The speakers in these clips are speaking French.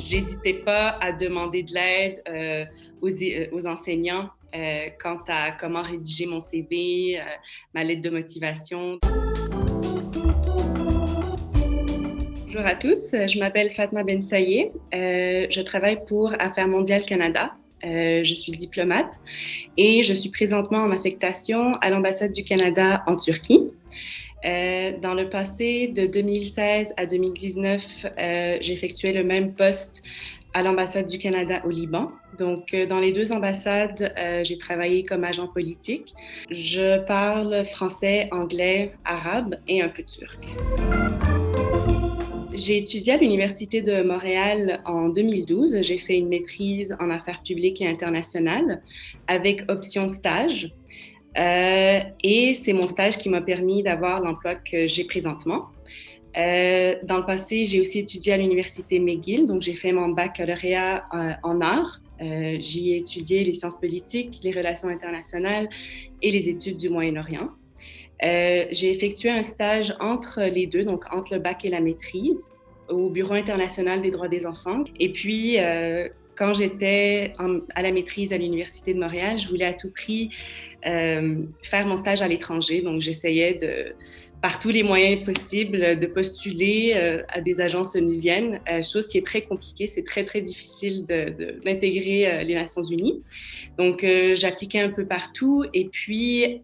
j'hésitais pas à demander de l'aide aux enseignants quant à comment rédiger mon CV, ma lettre de motivation. Bonjour à tous, je m'appelle Fatma Ben Saïé. Je travaille pour Affaires mondiales Canada. Je suis diplomate et je suis présentement en affectation à l'ambassade du Canada en Turquie. Dans le passé, de 2016 à 2019, j'effectuais le même poste à l'ambassade du Canada au Liban. Donc, dans les deux ambassades, j'ai travaillé comme agent politique. Je parle français, anglais, arabe et un peu turc. J'ai étudié à l'Université de Montréal en 2012. J'ai fait une maîtrise en affaires publiques et internationales avec option stage. Et c'est mon stage qui m'a permis d'avoir l'emploi que j'ai présentement. Dans le passé, j'ai aussi étudié à l'Université McGill, donc j'ai fait mon baccalauréat en arts. J'y ai étudié les sciences politiques, les relations internationales et les études du Moyen-Orient. J'ai effectué un stage entre les deux, donc entre le bac et la maîtrise, au Bureau international des droits des enfants. Et puis, quand j'étais à la maîtrise à l'Université de Montréal, je voulais à tout prix faire mon stage à l'étranger. Donc, j'essayais par tous les moyens possibles de postuler à des agences onusiennes, chose qui est très compliquée. C'est très, très difficile d'intégrer les Nations unies. Donc, j'appliquais un peu partout. Et puis,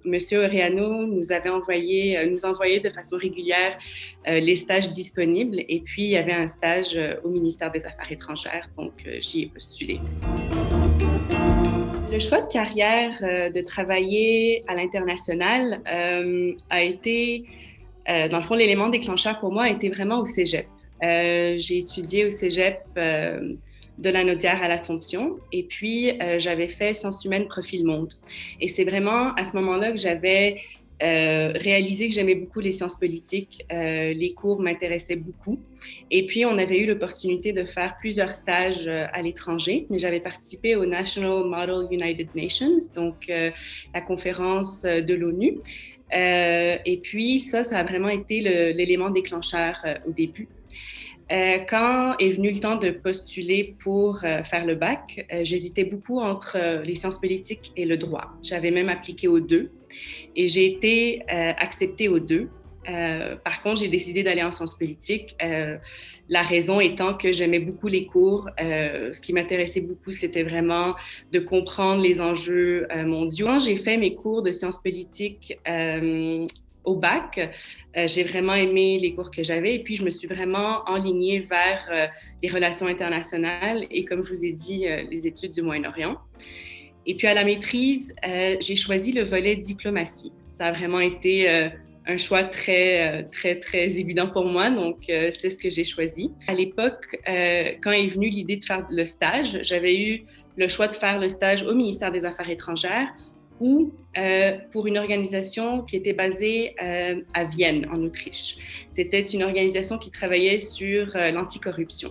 Monsieur Oreano nous envoyait de façon régulière les stages disponibles. Et puis, il y avait un stage au ministère des Affaires étrangères. Donc, j'y ai postulé. Le choix de carrière de travailler à l'international a été, dans le fond, l'élément déclencheur pour moi a été vraiment au cégep. J'ai étudié au cégep de la Naudière à l'Assomption et puis j'avais fait sciences humaines profil monde. Et c'est vraiment à ce moment-là que j'avais réalisé que j'aimais beaucoup les sciences politiques. Les cours m'intéressaient beaucoup. Et puis, on avait eu l'opportunité de faire plusieurs stages à l'étranger. Mais j'avais participé au National Model United Nations, donc la conférence de l'ONU. Et puis, ça a vraiment été l'élément déclencheur au début. Quand est venu le temps de postuler pour faire le bac, j'hésitais beaucoup entre les sciences politiques et le droit. J'avais même appliqué aux deux et j'ai été acceptée aux deux. Par contre, j'ai décidé d'aller en sciences politiques, la raison étant que j'aimais beaucoup les cours. Ce qui m'intéressait beaucoup, c'était vraiment de comprendre les enjeux mondiaux. Quand j'ai fait mes cours de sciences politiques au bac, j'ai vraiment aimé les cours que j'avais et puis je me suis vraiment enlignée vers les relations internationales et, comme je vous ai dit, les études du Moyen-Orient. Et puis à la maîtrise, j'ai choisi le volet diplomatie. Ça a vraiment été un choix très, très, très évident pour moi, donc c'est ce que j'ai choisi. À l'époque, quand est venue l'idée de faire le stage, j'avais eu le choix de faire le stage au ministère des Affaires étrangères ou pour une organisation qui était basée à Vienne, en Autriche. C'était une organisation qui travaillait sur l'anticorruption.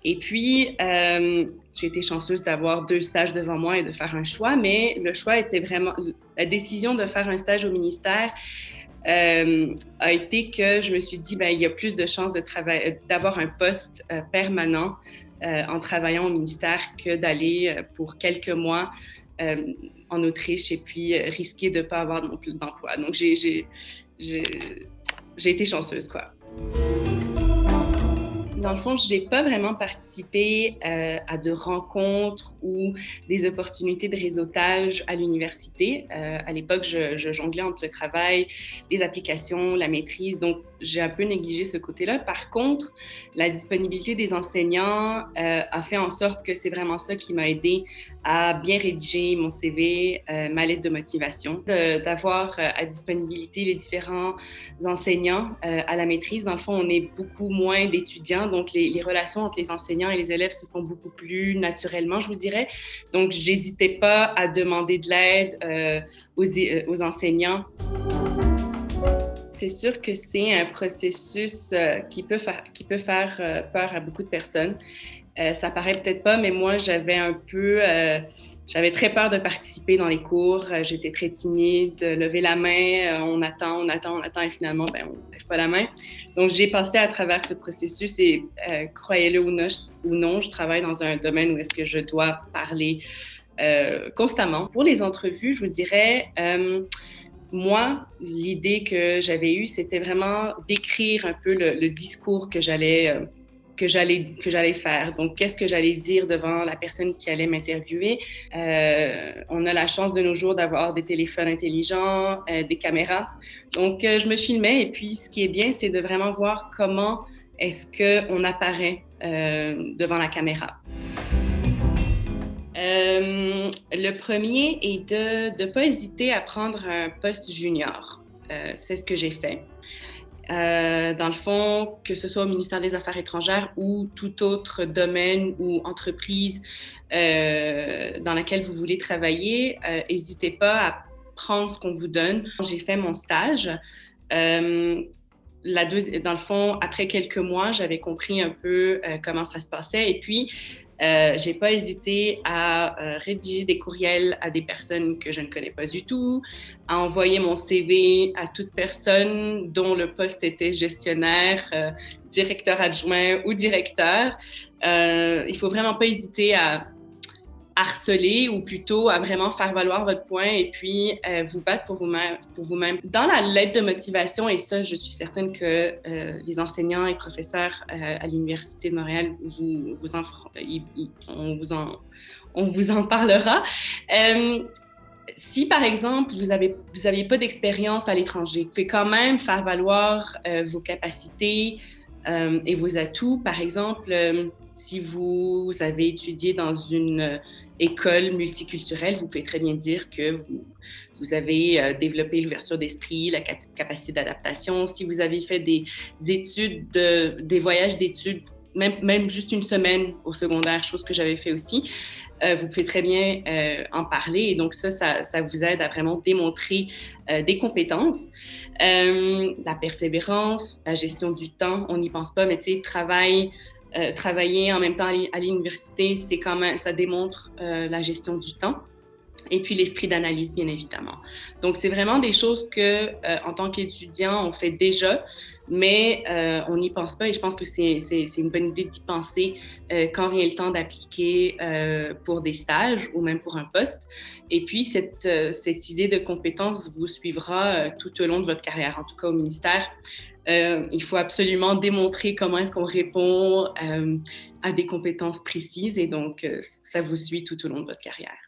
Et puis, j'ai été chanceuse d'avoir 2 stages devant moi et de faire un choix, mais le choix était vraiment... La décision de faire un stage au ministère a été que je me suis dit, il y a plus de chances d'avoir un poste permanent en travaillant au ministère que d'aller pour quelques mois en Autriche et puis risquer de ne pas avoir non plus d'emploi. Donc, j'ai été chanceuse, quoi. Dans le fond, je n'ai pas vraiment participé à de rencontres ou des opportunités de réseautage à l'université. À l'époque, je jonglais entre le travail, les applications, la maîtrise, donc j'ai un peu négligé ce côté-là. Par contre, la disponibilité des enseignants a fait en sorte que c'est vraiment ça qui m'a aidée à bien rédiger mon CV, ma lettre de motivation, d'avoir à disponibilité les différents enseignants à la maîtrise. Dans le fond, on est beaucoup moins d'étudiants, donc les relations entre les enseignants et les élèves se font beaucoup plus naturellement, je vous dirais. Donc, j'hésitais pas à demander de l'aide aux enseignants. C'est sûr que c'est un processus qui peut faire peur à beaucoup de personnes. Ça paraît peut-être pas, mais moi, j'avais un peu J'avais très peur de participer dans les cours. J'étais très timide. Lever la main, on attend et finalement, on ne lève pas la main. Donc, j'ai passé à travers ce processus et croyez-le ou non, je travaille dans un domaine où est-ce que je dois parler constamment. Pour les entrevues, je vous dirais, moi, l'idée que j'avais eue, c'était vraiment d'écrire un peu le discours que j'allais faire. Donc, qu'est-ce que j'allais dire devant la personne qui allait m'interviewer? On a la chance de nos jours d'avoir des téléphones intelligents, des caméras. Donc, je me filmais et puis, ce qui est bien, c'est de vraiment voir comment est-ce qu'on apparaît devant la caméra. Le premier est de ne pas hésiter à prendre un poste junior. C'est ce que j'ai fait. Dans le fond, que ce soit au ministère des Affaires étrangères ou tout autre domaine ou entreprise dans laquelle vous voulez travailler, n'hésitez pas à prendre ce qu'on vous donne. J'ai fait mon stage. Dans le fond, après quelques mois, j'avais compris un peu comment ça se passait. Et puis, j'ai pas hésité à rédiger des courriels à des personnes que je ne connais pas du tout, à envoyer mon CV à toute personne dont le poste était gestionnaire, directeur adjoint ou directeur. Il faut vraiment pas hésiter à harceler ou plutôt à vraiment faire valoir votre point et puis vous battre pour vous-même. Dans la lettre de motivation, et ça, je suis certaine que les enseignants et professeurs à l'Université de Montréal, on vous en parlera. Si, par exemple, vous aviez pas d'expérience à l'étranger, vous pouvez quand même faire valoir vos capacités et vos atouts. Par exemple, si vous avez étudié dans une école multiculturelle, vous pouvez très bien dire que vous avez développé l'ouverture d'esprit, la capacité d'adaptation. Si vous avez fait des voyages d'études, même juste une semaine au secondaire, chose que j'avais fait aussi, vous pouvez très bien en parler. Et donc ça vous aide à vraiment démontrer des compétences. La persévérance, la gestion du temps, on n'y pense pas, mais tu sais, travailler en même temps à l'université, c'est quand même, ça démontre la gestion du temps. Et puis l'esprit d'analyse, bien évidemment. Donc, c'est vraiment des choses que, en tant qu'étudiant, on fait déjà, mais on n'y pense pas. Et je pense que c'est une bonne idée d'y penser quand vient le temps d'appliquer pour des stages ou même pour un poste. Et puis, cette idée de compétence vous suivra tout au long de votre carrière, en tout cas au ministère. Il faut absolument démontrer comment est-ce qu'on répond à des compétences précises et donc ça vous suit tout au long de votre carrière.